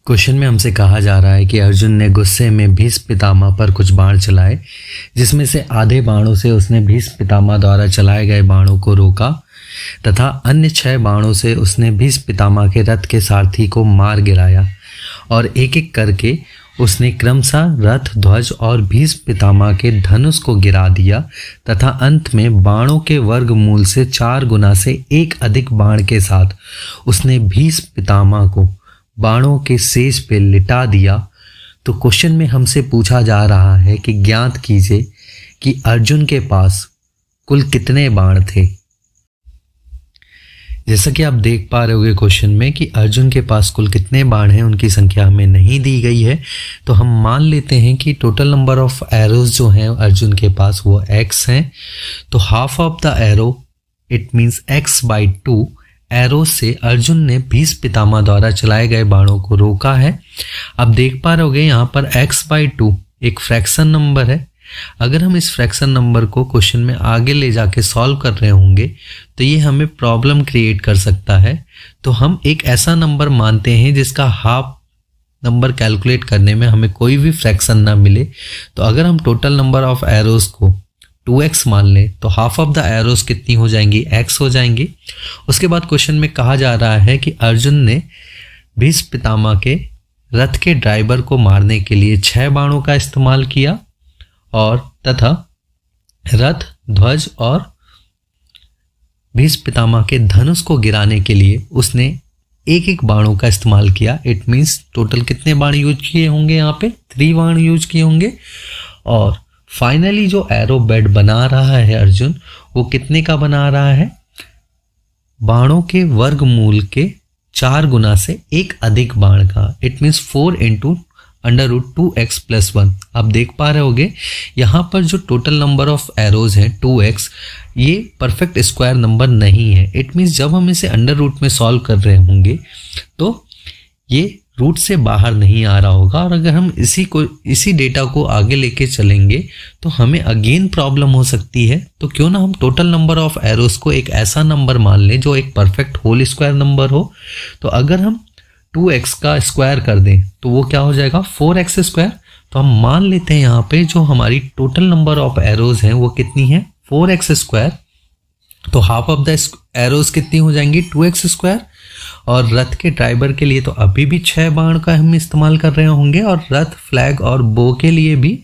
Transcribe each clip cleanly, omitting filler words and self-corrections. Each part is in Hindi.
क्वेश्चन में हमसे कहा जा रहा है कि अर्जुन ने गुस्से में भीष्म पितामह पर कुछ बाण चलाए, जिसमें से आधे बाणों से उसने भीष्म पितामह द्वारा चलाए गए बाणों को रोका तथा अन्य 6 बाणों से उसने भीष्म पितामह के रथ के सारथी को मार गिराया और एक एक करके उसने क्रमशः रथ, ध्वज और भीष्म पितामह के धनुष को गिरा दिया तथा अंत में बाणों के वर्गमूल से 4 गुना से एक अधिक बाण के साथ उसने भीष्म पितामह को बाणों के शेष पे लिटा दिया। तो क्वेश्चन में हमसे पूछा जा रहा है कि ज्ञात कीजिए कि अर्जुन के पास कुल कितने बाण थे। जैसा कि आप देख पा रहे होंगे क्वेश्चन में कि अर्जुन के पास कुल कितने बाण हैं, उनकी संख्या हमें नहीं दी गई है। तो हम मान लेते हैं कि टोटल नंबर ऑफ एरोज जो हैं अर्जुन के पास वो x हैं। तो half of the arrow it means x/2 arrow से अर्जुन ने भीष्म पितामह द्वारा चलाए गए बाणों को रोका है। अब देख पा रहे होगे यहाँ पर x/2 एक फ्रैक्शन नंबर है। अगर हम इस फ्रैक्शन नंबर को क्वेश्चन में आगे ले जाके सॉल्व कर रहे होंगे तो ये हमें प्रॉब्लम क्रिएट कर सकता है। तो हम एक ऐसा नंबर मानते हैं जिसका हाफ नंबर कैलकुलेट करने में हमें कोई भी फ्रैक्शन ना मिले। तो अगर हम टोटल नंबर ऑफ एरोज को 2x मान लें तो हाफ ऑफ द एरोज कितनी हो जाएंगी, x हो जाएंगी। उसके बाद क्वेश्चन में कहा जा रहा है कि अर्जुन ने भीष्म पितामह के रथ के ड्राइवर को मारने के लिए 6 बाणों का इस्तेमाल किया और तथा रथ, ध्वज और भीष्म पितामह के धनुष को गिराने के लिए उसने एक एक बाणों का इस्तेमाल किया। इट मीन्स टोटल कितने बाण यूज किए होंगे, यहाँ पे 3 बाण यूज किए होंगे। और फाइनली जो एरो बेड बना रहा है अर्जुन, वो कितने का बना रहा है, बाणों के वर्गमूल के 4 गुना से एक अधिक बाण का। It means 4 × √2x + 1। आप देख पा रहे होगे यहाँ पर जो टोटल नंबर ऑफ एरोज हैं 2x, ये परफेक्ट स्क्वायर नंबर नहीं है। इट मीन्स जब हम इसे अंडर रूट में सॉल्व कर रहे होंगे तो ये रूट से बाहर नहीं आ रहा होगा। और अगर हम इसी डेटा को आगे लेके चलेंगे तो हमें अगेन प्रॉब्लम हो सकती है। तो क्यों ना हम टोटल नंबर ऑफ एरोज को एक ऐसा नंबर मान लें जो एक परफेक्ट होल स्क्वायर नंबर हो। तो अगर हम 2x का स्क्वायर कर दें तो वो क्या हो जाएगा, 4x²। तो हम मान लेते हैं यहाँ पे जो हमारी टोटल नंबर ऑफ एरोज हैं वो कितनी है, 4x²। तो हाफ ऑफ द एरोज कितनी हो जाएंगी, 2x²। और रथ के ड्राइवर के लिए तो अभी भी 6 बाण का हम इस्तेमाल कर रहे होंगे और रथ, फ्लैग और बो के लिए भी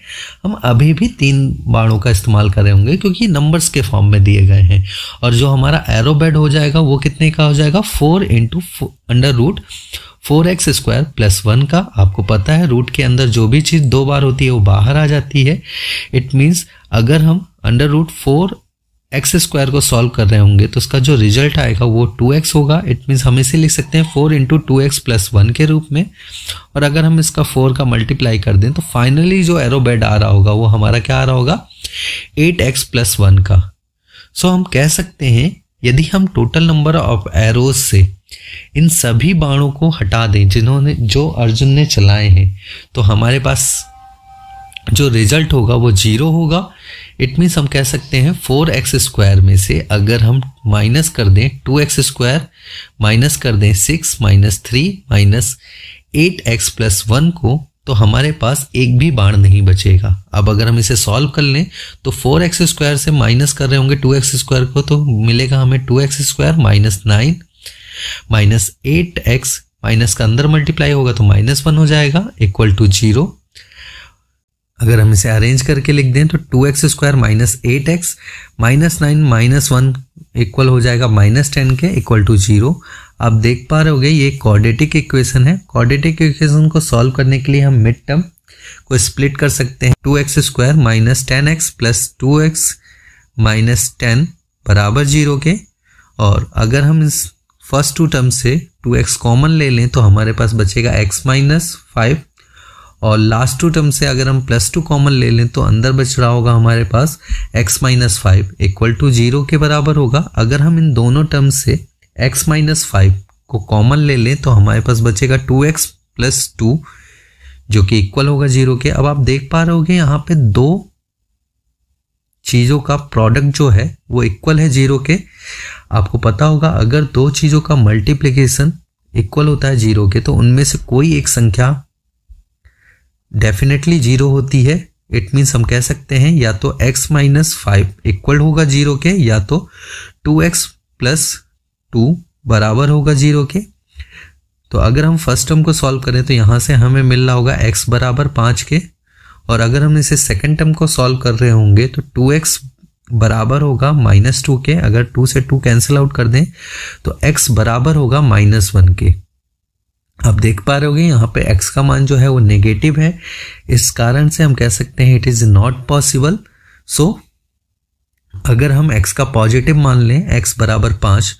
हम अभी भी 3 बाणों का इस्तेमाल कर रहे होंगे क्योंकि नंबर्स के फॉर्म में दिए गए हैं। और जो हमारा एरो बेड हो जाएगा वो कितने का हो जाएगा, 4 × √4x² + 1 का। आपको पता है रूट के अंदर जो भी चीज़ 2 बार होती है वो बाहर आ जाती है। इट मीन्स अगर हम √4x² को सॉल्व कर रहे होंगे तो उसका जो रिजल्ट आएगा वो 2x होगा। इट मीन्स हम इसे लिख सकते हैं 4 × 2x + 1 के रूप में। और अगर हम इसका 4 का मल्टीप्लाई कर दें तो फाइनली जो एरो बेड आ रहा होगा वो हमारा क्या आ रहा होगा, 8x + 1 का। सो हम कह सकते हैं यदि हम टोटल नंबर ऑफ एरोज से इन सभी बाणों को हटा दें जो अर्जुन ने चलाए हैं तो हमारे पास जो रिजल्ट होगा वो 0 होगा। इट मीन्स हम कह सकते हैं 4x² में से अगर हम माइनस कर दें 2x², माइनस कर दें 6 - 3 - 8x + 1 को, तो हमारे पास एक भी बाण नहीं बचेगा। अब अगर हम इसे सॉल्व कर लें तो 4x² से माइनस कर रहे होंगे 2x² को तो मिलेगा हमें 2x² - 9 - 8x, माइनस का अंदर मल्टीप्लाई होगा तो -1 हो जाएगा = 0। अगर हम इसे अरेंज करके लिख दें तो 2x² - 8x -9 - 1 इक्वल हो जाएगा -10 के = 0। आप देख पा रहे होगे ये क्वाड्रेटिक इक्वेशन है। क्वाड्रेटिक इक्वेशन को सॉल्व करने के लिए हम मिड टर्म को स्प्लिट कर सकते हैं। 2x² - 10x + 2x - 10 = 0 के। और अगर हम इस फर्स्ट 2 टर्म से 2x कॉमन ले लें तो हमारे पास बचेगा x - 5। और लास्ट 2 टर्म से अगर हम +2 कॉमन ले लें तो अंदर बच रहा होगा हमारे पास x - 5 = 0 के बराबर होगा। अगर हम इन दोनों टर्म से x - 5 को कॉमन ले लें तो हमारे पास बचेगा 2x + 2 जो कि इक्वल होगा 0 के। अब आप देख पा रहे होगे यहाँ पे 2 चीज़ों का प्रोडक्ट जो है वो इक्वल है 0 के। आपको पता होगा अगर 2 चीज़ों का मल्टीप्लिकेशन इक्वल होता है 0 के, तो उनमें से कोई एक संख्या डेफिनेटली 0 होती है। इट मीन्स हम कह सकते हैं या तो x माइनस 5 इक्वल होगा 0 के, या तो 2x प्लस 2 बराबर होगा 0 के। तो अगर हम फर्स्ट टर्म को सॉल्व करें तो यहाँ से हमें मिल रहा होगा x बराबर 5 के, और अगर हम इसे सेकेंड टर्म को सॉल्व कर रहे होंगे तो 2x बराबर होगा -2 के। अगर 2 से 2 कैंसिल आउट कर दें तो x बराबर होगा -1 के। आप देख पा रहे होगे यहाँ पे x का मान जो है वो नेगेटिव है, इस कारण से हम कह सकते हैं इट इज नॉट पॉसिबल। सो अगर हम x का पॉजिटिव मान लें, x बराबर 5,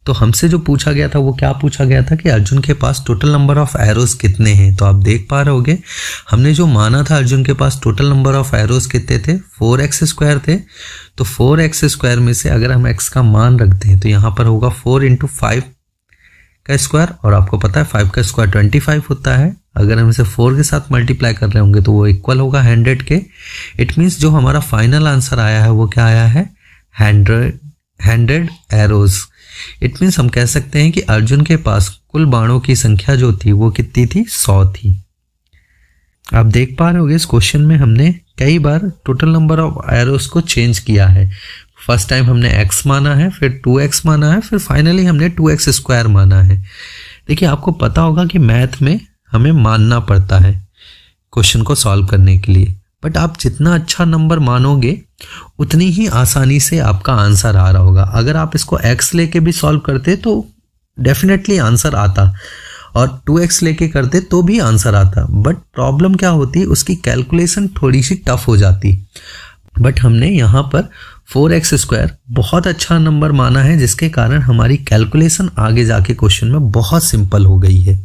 तो हमसे जो पूछा गया था वो क्या पूछा गया था कि अर्जुन के पास टोटल नंबर ऑफ एरोज कितने हैं। तो आप देख पा रहे होगे हमने जो माना था अर्जुन के पास टोटल नंबर ऑफ एरोज कितने थे, 4x² थे। तो 4x² में से अगर हम x का मान रखते हैं तो यहाँ पर होगा 4 × 5 का स्क्वायर, और आपको पता है 5 का स्क्वायर 25 होता है। अगर हम इसे 4 के साथ मल्टीप्लाई कर रहे होंगे तो वो इक्वल होगा 100 के। इट मीन्स जो हमारा फाइनल आंसर आया है वो क्या आया है, 100 एरोज। इट मीन्स हम कह सकते हैं कि अर्जुन के पास कुल बाणों की संख्या जो थी वो कितनी थी, 100 थी। आप देख पा रहे होगे इस क्वेश्चन में हमने कई बार टोटल नंबर ऑफ एरोज को चेंज किया है। फर्स्ट टाइम हमने x माना है, फिर 2x माना है, फिर फाइनली हमने 2x² माना है। देखिए आपको पता होगा कि मैथ में हमें मानना पड़ता है क्वेश्चन को सॉल्व करने के लिए, बट आप जितना अच्छा नंबर मानोगे उतनी ही आसानी से आपका आंसर आ रहा होगा। अगर आप इसको x लेके भी सॉल्व करते तो डेफिनेटली आंसर आता, और 2x लेके करते तो भी आंसर आता, बट प्रॉब्लम क्या होती, उसकी कैलकुलेशन थोड़ी सी टफ हो जाती। बट हमने यहाँ पर 4x² बहुत अच्छा नंबर माना है, जिसके कारण हमारी कैलकुलेशन आगे जाके क्वेश्चन में बहुत सिंपल हो गई है।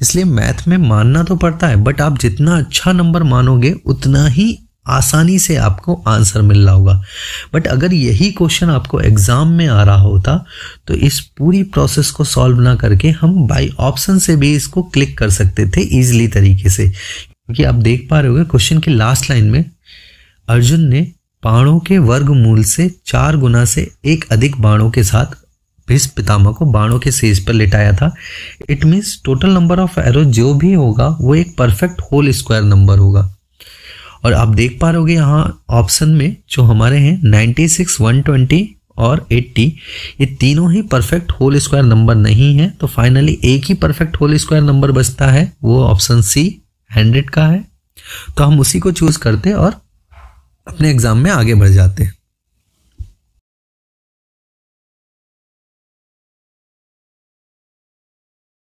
इसलिए मैथ में मानना तो पड़ता है, बट आप जितना अच्छा नंबर मानोगे उतना ही आसानी से आपको आंसर मिल रहा होगा। बट अगर यही क्वेश्चन आपको एग्जाम में आ रहा होता तो इस पूरी प्रोसेस को सॉल्व ना करके हम बाय ऑप्शन से भी इसको क्लिक कर सकते थे इजीली तरीके से। क्योंकि आप देख पा रहे होगे क्वेश्चन की लास्ट लाइन में अर्जुन ने बाणों के वर्गमूल से 4 गुना से एक अधिक बाणों के साथ भीष्म पितामह को बाणों के सेज पर लिटाया था। It means total number of arrow जो भी होगा वो एक परफेक्ट होल स्क्वायर नंबर होगा। और आप देख पा रहे होगे यहाँ ऑप्शन में जो हमारे हैं 96, 120 और 80, ये तीनों ही परफेक्ट होल स्क्वायर नंबर नहीं है। तो फाइनली एक ही परफेक्ट होल स्क्वायर नंबर बचता है, वो ऑप्शन सी 100 का है। तो हम उसी को चूज करते और अपने एग्जाम में आगे बढ़ जाते हैं।